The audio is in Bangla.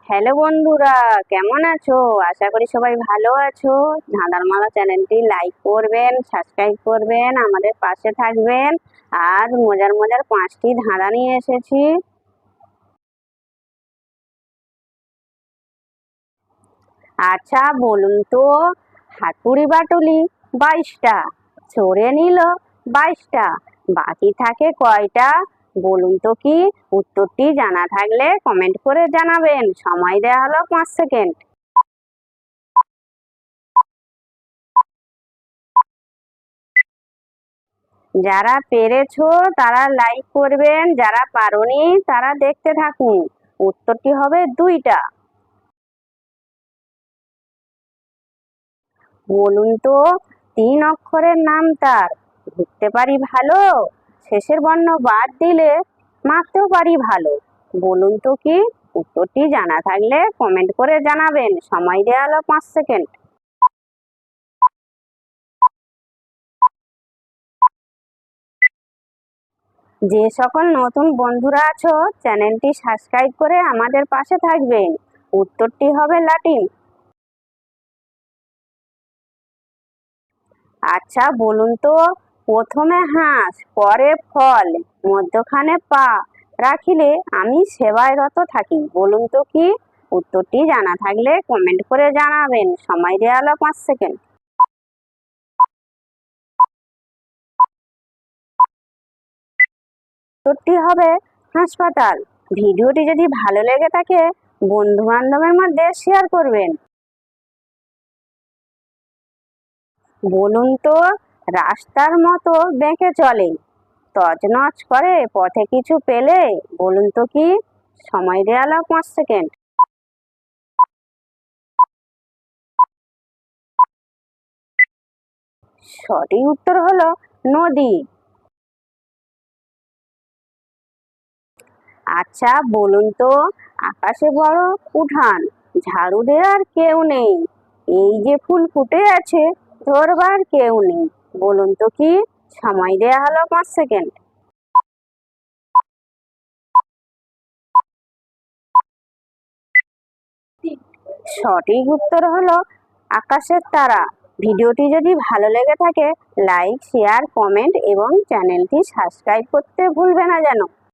হ্যালো বন্ধুরা, কেমন আছো? আশা করি সবাই ভালো আছো। ধাঁধার মালা চ্যানেলটি লাইক করবেন, সাবস্ক্রাইব করবেন, আমাদের পাশে থাকবেন। আর মজার মজার 5টি ধাঁধা নিয়ে এসেছি। আচ্ছা বলুন তো, হাতুড়ি বাটুলি 22টা, চড়ে নিল 22টা, বাকি থাকে কয়টা? বলুন তো কি? উত্তরটি জানা থাকলে কমেন্ট করে জানাবেন। সময় দেওয়া হলো 5 সেকেন্ড। যারা পেরেছো তারা লাইক করবেন, যারা পারোনি তারা দেখতে থাকুন। উত্তরটি হবে 2টা। বলুন তো, 3 অক্ষরের নাম তার, লিখতে পারি ভালো, শেষের বর্ণ বাদ দিলে মাখতেও পারি ভালো। বলুন তো কি? উত্তরটি জানা থাকলে কমেন্ট করে জানাবেন। সময় দেওয়া হলো 5 সেকেন্ড। যে সকল নতুন বন্ধুরা আছো, চ্যানেলটি সাবস্ক্রাইব করে আমাদের পাশে থাকবেন। উত্তরটি হবে লাটিম। আচ্ছা বলুন তো, প্রথমে হাঁস, পরে ফল, মধ্যখানে পা রাখিলে আমি সেবায় রত থাকি। বলুন তো কি? উত্তরটি জানা থাকলে কমেন্ট করে জানাবেন। সময় দেওয়া হলো 5 সেকেন্ড। উত্তরটি হবে হাসপাতাল। ভিডিওটি যদি ভালো লেগে থাকে বন্ধু বান্ধবের মধ্যে শেয়ার করবেন। বলুন তো, রাস্তার মতো বেঁকে চলে, তছনছ করে পথে কিছু পেলে। বলুন তো কি? সময় দেওয়া হলো 5 সেকেন্ড। সঠিক উত্তর হলো নদী। আচ্ছা বলুন তো, আকাশে বড় উঠান, ঝাড়ু দেওয়ার কেউ নেই, এই যে ফুল ফুটে আছে ধরবার কেউ নেই। বলুন তো কি? সময় দেওয়া হলো 5 সেকেন্ড। সঠিক উত্তর হলো আকাশের তারা। ভিডিওটি যদি ভালো লেগে থাকে লাইক, শেয়ার, কমেন্ট এবং চ্যানেলটি সাবস্ক্রাইব করতে ভুলবে না যেন।